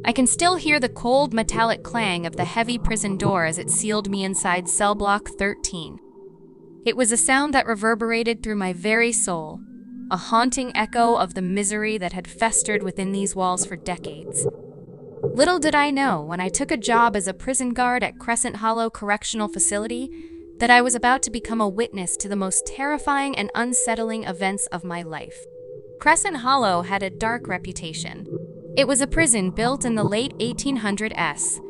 I can still hear the cold metallic clang of the heavy prison door as it sealed me inside cell block 13. It was a sound that reverberated through my very soul, a haunting echo of the misery that had festered within these walls for decades. Little did I know, when I took a job as a prison guard at Crescent Hollow Correctional Facility, that I was about to become a witness to the most terrifying and unsettling events of my life. Crescent Hollow had a dark reputation. It was a prison built in the late 1800s,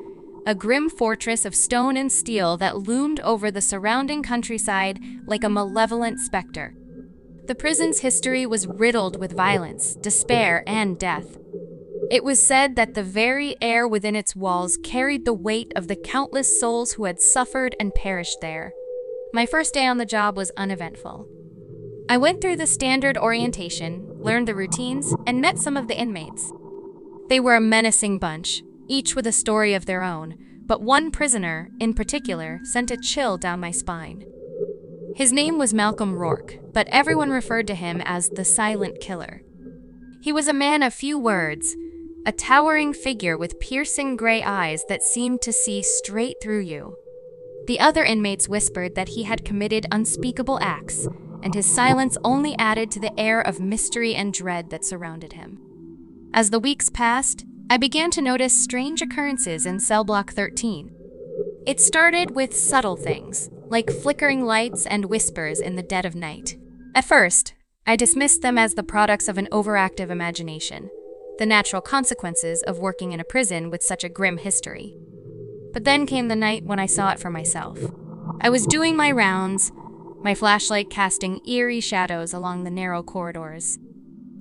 a grim fortress of stone and steel that loomed over the surrounding countryside like a malevolent specter. The prison's history was riddled with violence, despair, and death. It was said that the very air within its walls carried the weight of the countless souls who had suffered and perished there. My first day on the job was uneventful. I went through the standard orientation, learned the routines, and met some of the inmates. They were a menacing bunch, each with a story of their own, but one prisoner, in particular, sent a chill down my spine. His name was Rourke, but everyone referred to him as the Silent Killer. He was a man of few words, a towering figure with piercing gray eyes that seemed to see straight through you. The other inmates whispered that he had committed unspeakable acts, and his silence only added to the air of mystery and dread that surrounded him. As the weeks passed, I began to notice strange occurrences in cell block 13. It started with subtle things, like flickering lights and whispers in the dead of night. At first, I dismissed them as the products of an overactive imagination, the natural consequences of working in a prison with such a grim history. But then came the night when I saw it for myself. I was doing my rounds, my flashlight casting eerie shadows along the narrow corridors.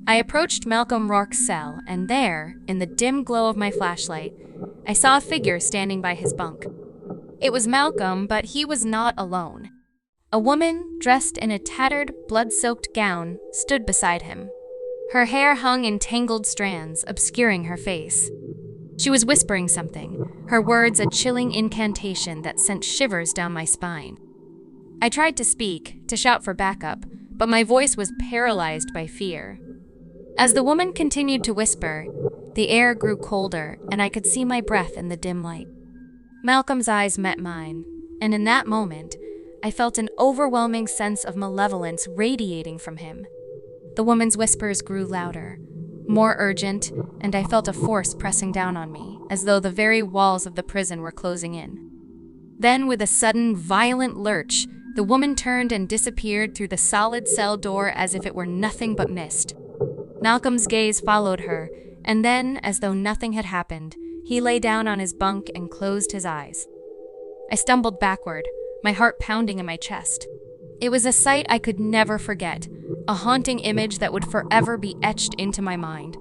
I approached Rourke's cell, and there, in the dim glow of my flashlight, I saw a figure standing by his bunk. It was Malcolm, but he was not alone. A woman, dressed in a tattered, blood-soaked gown, stood beside him. Her hair hung in tangled strands, obscuring her face. She was whispering something, her words a chilling incantation that sent shivers down my spine. I tried to speak, to shout for backup, but my voice was paralyzed by fear. As the woman continued to whisper, the air grew colder, and I could see my breath in the dim light. Malcolm's eyes met mine, and in that moment, I felt an overwhelming sense of malevolence radiating from him. The woman's whispers grew louder, more urgent, and I felt a force pressing down on me, as though the very walls of the prison were closing in. Then, with a sudden, violent lurch, the woman turned and disappeared through the solid cell door as if it were nothing but mist. Malcolm's gaze followed her, and then, as though nothing had happened, he lay down on his bunk and closed his eyes. I stumbled backward, my heart pounding in my chest. It was a sight I could never forget, a haunting image that would forever be etched into my mind.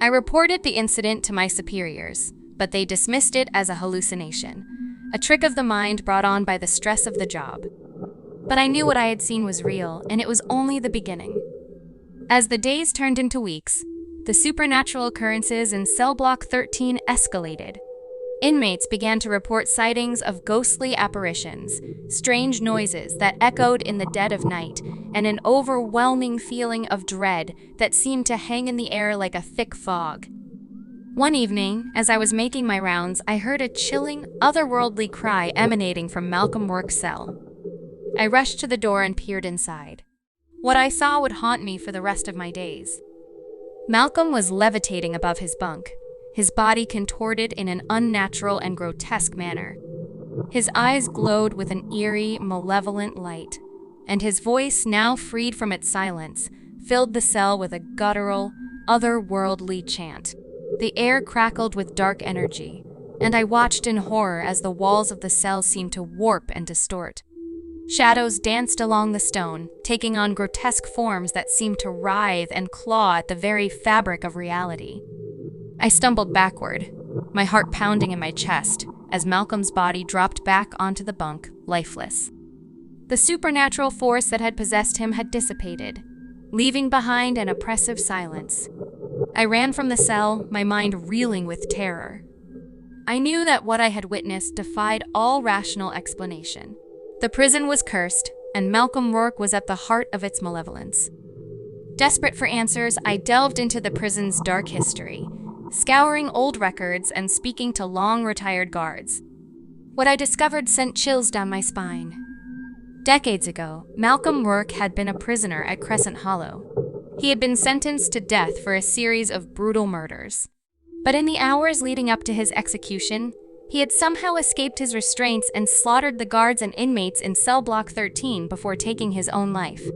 I reported the incident to my superiors, but they dismissed it as a hallucination, a trick of the mind brought on by the stress of the job. But I knew what I had seen was real, and it was only the beginning. As the days turned into weeks, the supernatural occurrences in cell block 13 escalated. Inmates began to report sightings of ghostly apparitions, strange noises that echoed in the dead of night, and an overwhelming feeling of dread that seemed to hang in the air like a thick fog. One evening, as I was making my rounds, I heard a chilling, otherworldly cry emanating from Rourke's cell. I rushed to the door and peered inside. What I saw would haunt me for the rest of my days. Malcolm was levitating above his bunk, his body contorted in an unnatural and grotesque manner. His eyes glowed with an eerie, malevolent light, and his voice, now freed from its silence, filled the cell with a guttural, otherworldly chant. The air crackled with dark energy, and I watched in horror as the walls of the cell seemed to warp and distort. Shadows danced along the stone, taking on grotesque forms that seemed to writhe and claw at the very fabric of reality. I stumbled backward, my heart pounding in my chest, as Malcolm's body dropped back onto the bunk, lifeless. The supernatural force that had possessed him had dissipated, leaving behind an oppressive silence. I ran from the cell, my mind reeling with terror. I knew that what I had witnessed defied all rational explanation. The prison was cursed, and Rourke was at the heart of its malevolence. Desperate for answers, I delved into the prison's dark history, scouring old records and speaking to long-retired guards. What I discovered sent chills down my spine. Decades ago, Malcolm Rourke had been a prisoner at Crescent Hollow. He had been sentenced to death for a series of brutal murders. But in the hours leading up to his execution, he had somehow escaped his restraints and slaughtered the guards and inmates in cell block 13 before taking his own life.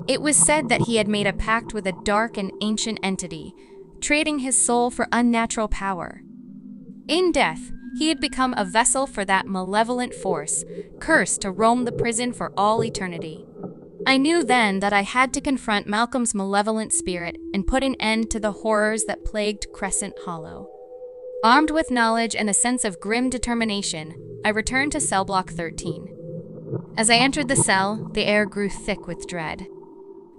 It was said that he had made a pact with a dark and ancient entity, trading his soul for unnatural power. In death, he had become a vessel for that malevolent force, cursed to roam the prison for all eternity. I knew then that I had to confront Malcolm's malevolent spirit and put an end to the horrors that plagued Crescent Hollow. Armed with knowledge and a sense of grim determination, I returned to cell block 13. As I entered the cell, the air grew thick with dread.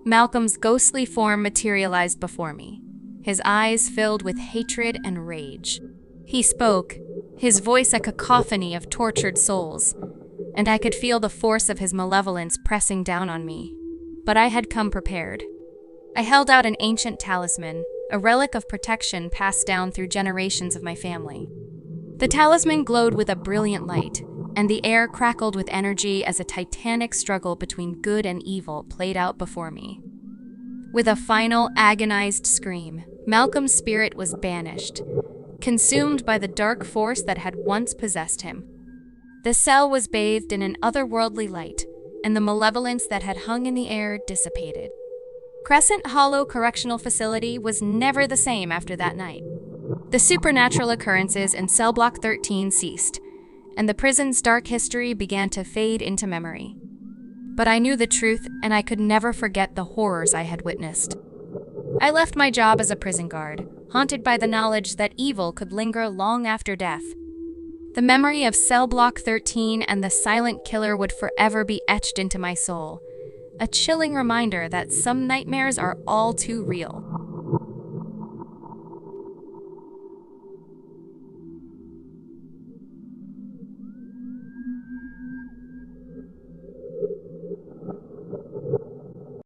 Malcolm's ghostly form materialized before me, his eyes filled with hatred and rage. He spoke, his voice a cacophony of tortured souls, and I could feel the force of his malevolence pressing down on me. But I had come prepared. I held out an ancient talisman, a relic of protection passed down through generations of my family. The talisman glowed with a brilliant light, and the air crackled with energy as a titanic struggle between good and evil played out before me. With a final, agonized scream, Malcolm's spirit was banished, consumed by the dark force that had once possessed him. The cell was bathed in an otherworldly light, and the malevolence that had hung in the air dissipated. Crescent Hollow Correctional Facility was never the same after that night. The supernatural occurrences in cell block 13 ceased, and the prison's dark history began to fade into memory. But I knew the truth, and I could never forget the horrors I had witnessed. I left my job as a prison guard, haunted by the knowledge that evil could linger long after death. The memory of cell block 13 and the silent killer would forever be etched into my soul, a chilling reminder that some nightmares are all too real.